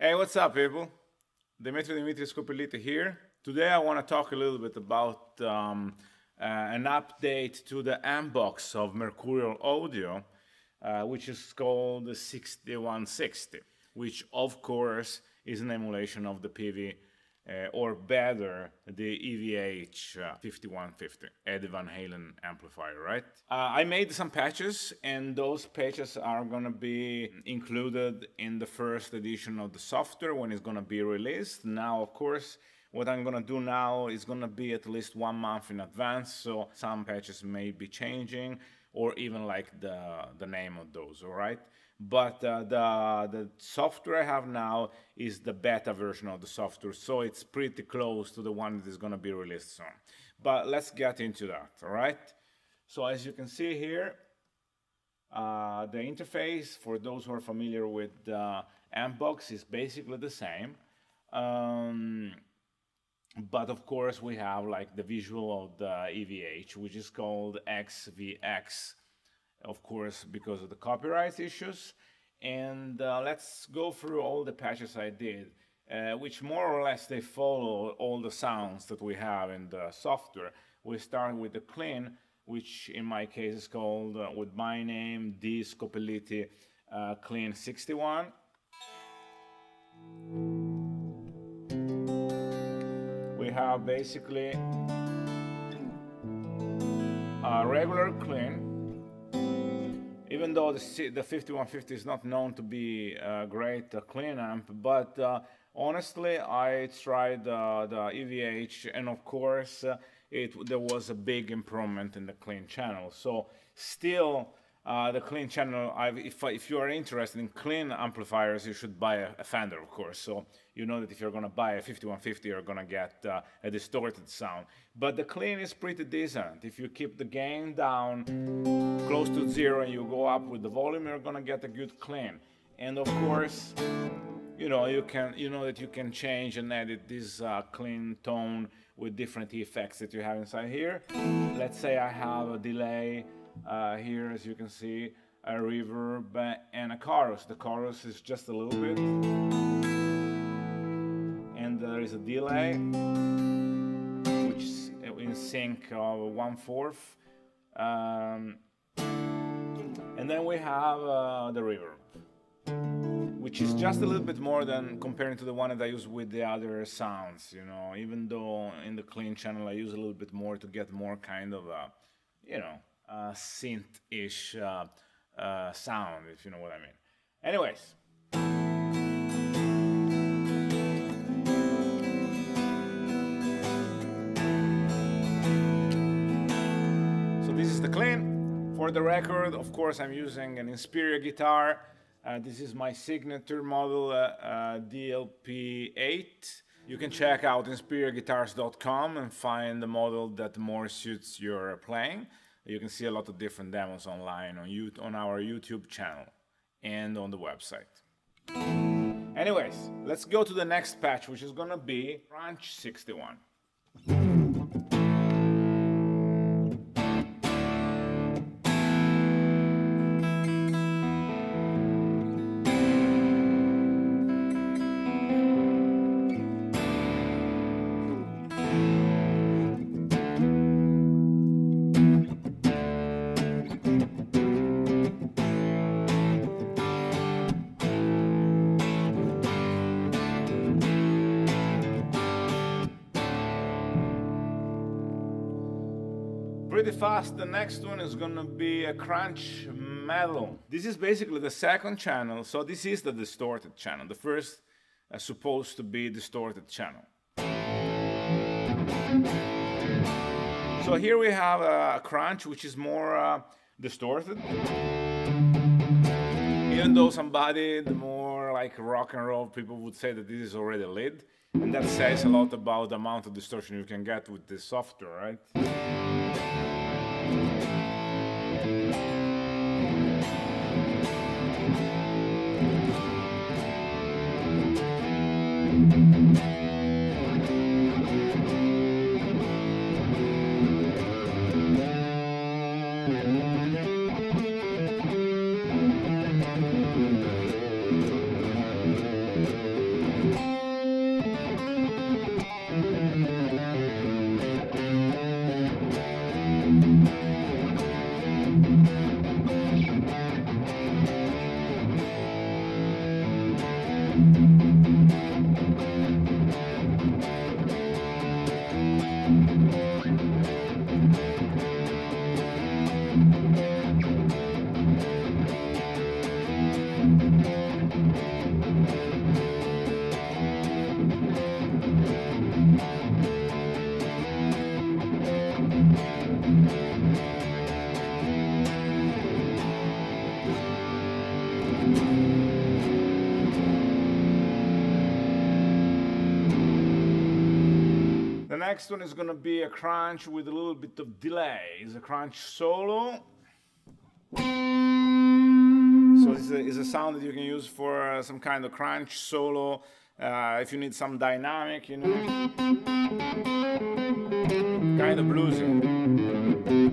Hey, what's up, people? Dimitri Skopelite here. Today I want to talk a little bit about an update to the Ampbox of Mercurial Audio, which is called the 6160, which of course is an emulation of the PV, or better, the EVH 5150, Eddie Van Halen amplifier, right? I made some patches, and those patches are gonna be included in the first edition of the software when it's gonna be released. Now, of course, what I'm gonna do now is gonna be at least 1 month in advance, so some patches may be changing, or even like the name of those, all right? But the software I have now is the beta version of the software, so it's pretty close to the one that is going to be released soon. But let's get into that, all right? So as you can see here, the interface, for those who are familiar with the Ampbox, is basically the same. But of course, we have like the visual of the EVH, which is called XVX, of course, because of the copyright issues. And let's go through all the patches I did, which more or less they follow all the sounds that we have in the software. We start with the clean, which in my case is called, with my name, D Skopelite Clean 61. We have basically a regular clean. Even though the 5150 is not known to be a great clean amp, but honestly, I tried the EVH, and of course, there was a big improvement in the clean channel. So still, the clean channel, if you are interested in clean amplifiers, you should buy a Fender, of course. So you know that if you're going to buy a 5150, you're going to get a distorted sound. But the clean is pretty decent. If you keep the gain down close to 0 and you go up with the volume, you're going to get a good clean. And of course, you know that you can change and edit this clean tone with different effects that you have inside here. Let's say I have a delay here, as you can see, a reverb and a chorus. The chorus is just a little bit, and there is a delay, which is in sync of 1/4, and then we have the reverb, which is just a little bit more than comparing to the one that I use with the other sounds, you know, even though in the clean channel I use a little bit more to get more kind of synth-ish sound, if you know what I mean. Anyways, so this is the clean. For the record, of course, I'm using an Inspiria guitar. This is my signature model, DLP8. You can check out inspiriaguitars.com and find the model that more suits your playing. You can see a lot of different demos online on our YouTube channel and on the website. Anyways, let's go to the next patch, which is gonna be Crunch 61. Pretty fast, the next one is gonna be a Crunch Metal. This is basically the second channel, so this is the distorted channel. The first supposed to be distorted channel. So here we have a Crunch, which is more distorted. Even though the more like rock and roll people would say that this is already lead, and that says a lot about the amount of distortion you can get with this software, right? The next one is going to be a crunch with a little bit of delay. It's a crunch solo. So this is a sound that you can use for some kind of crunch solo if you need some dynamic, you know, kind of bluesy.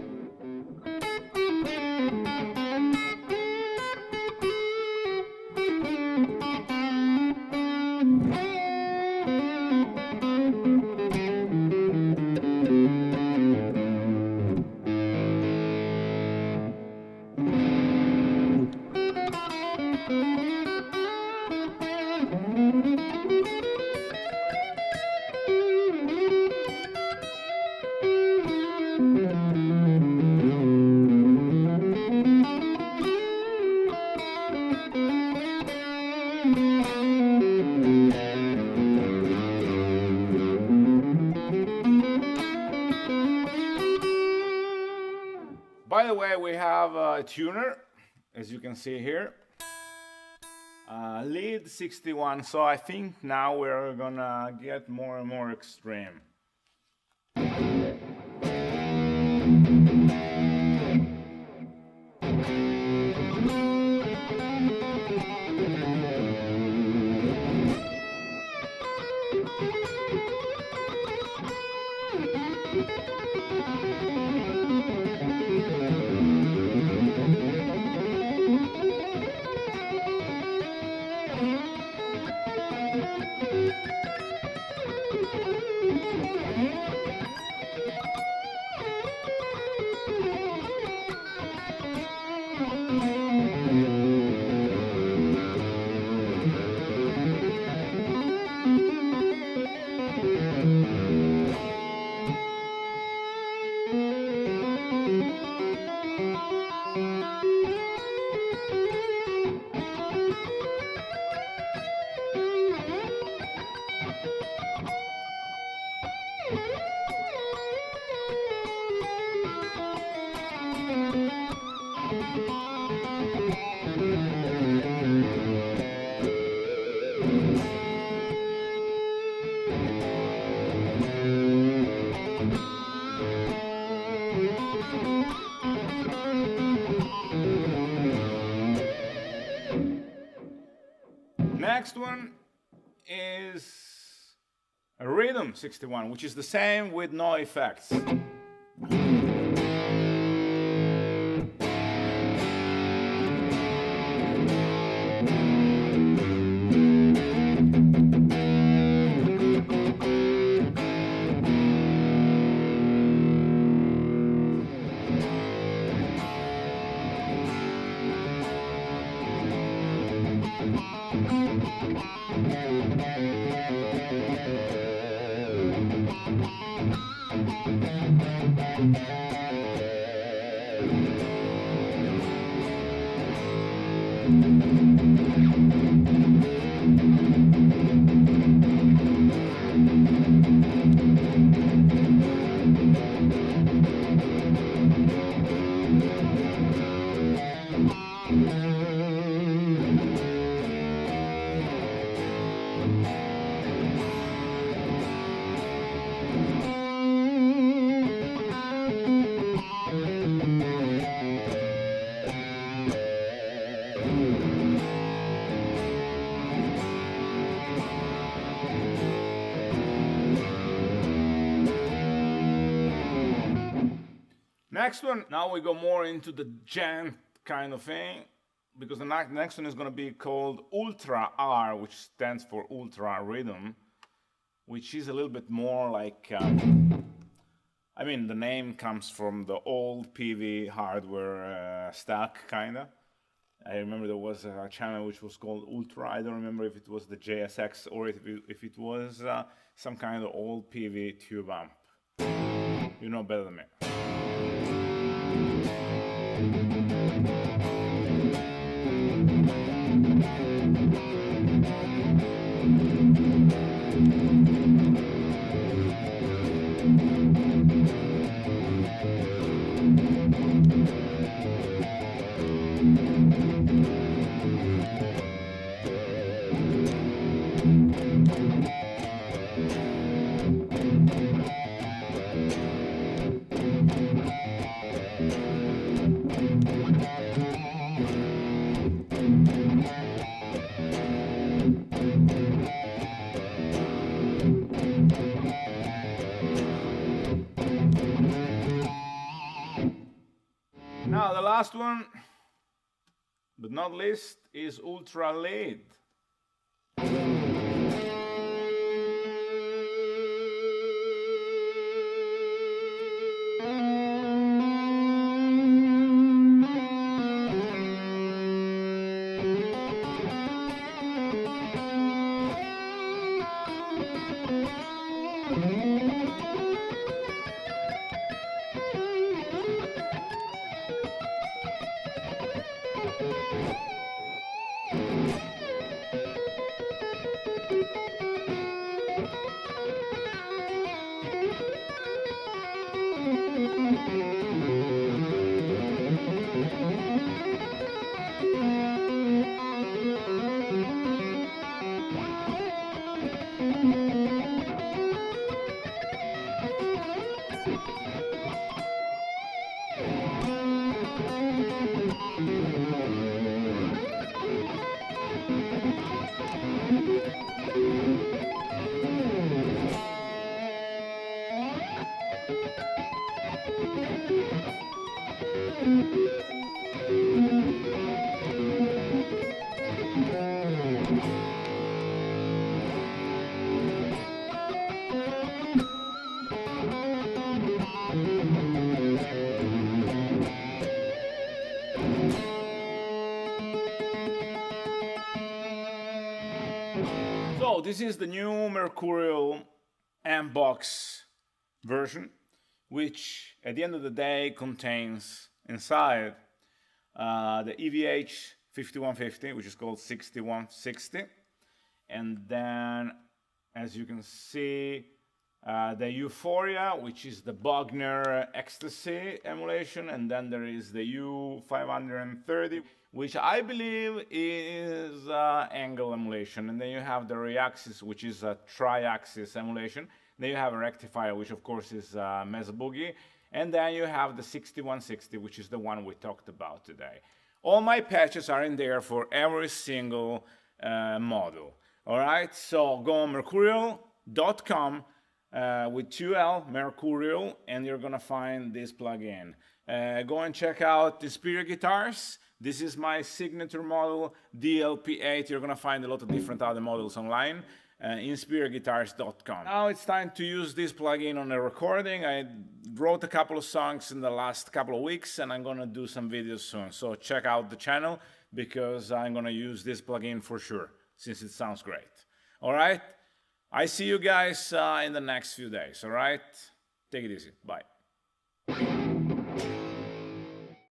By the way, we have a tuner, as you can see here, lead 61, so I think now we're gonna get more and more extreme. Next one is a rhythm 61, which is the same with no effects. Next one, now we go more into the gent kind of thing, because the next one is going to be called Ultra R, which stands for Ultra Rhythm, which is a little bit more like, I mean, the name comes from the old PV hardware stack, kind of. I remember there was a channel which was called Ultra. I don't remember if it was the JSX or if it was some kind of old PV tube amp. You know better than me. Now the last one, but not least, is Ultra Lead. So this is the new Mercurial Ampbox version, which at the end of the day contains inside the EVH 5150, which is called 6160, and then, as you can see, the Euphoria, which is the Bogner Ecstasy emulation, and then there is the U530, which I believe is angle emulation, and then you have the Reaxis, which is a tri-axis emulation. Then you have a rectifier, which of course is Mesa Boogie, and then you have the 6160, which is the one we talked about today. All my patches are in there for every single model. All right, so go on Mercurial.com with 2L, Mercurial, and you're gonna find this plugin. Go and check out Inspira guitars. This is my signature model, DLP8. You're gonna find a lot of different other models online. InspiraGuitars.com. Now it's time to use this plugin on a recording. I wrote a couple of songs in the last couple of weeks, and I'm gonna do some videos soon. So check out the channel, because I'm gonna use this plugin for sure, since it sounds great. All right, I see you guys in the next few days. All right, take it easy. Bye.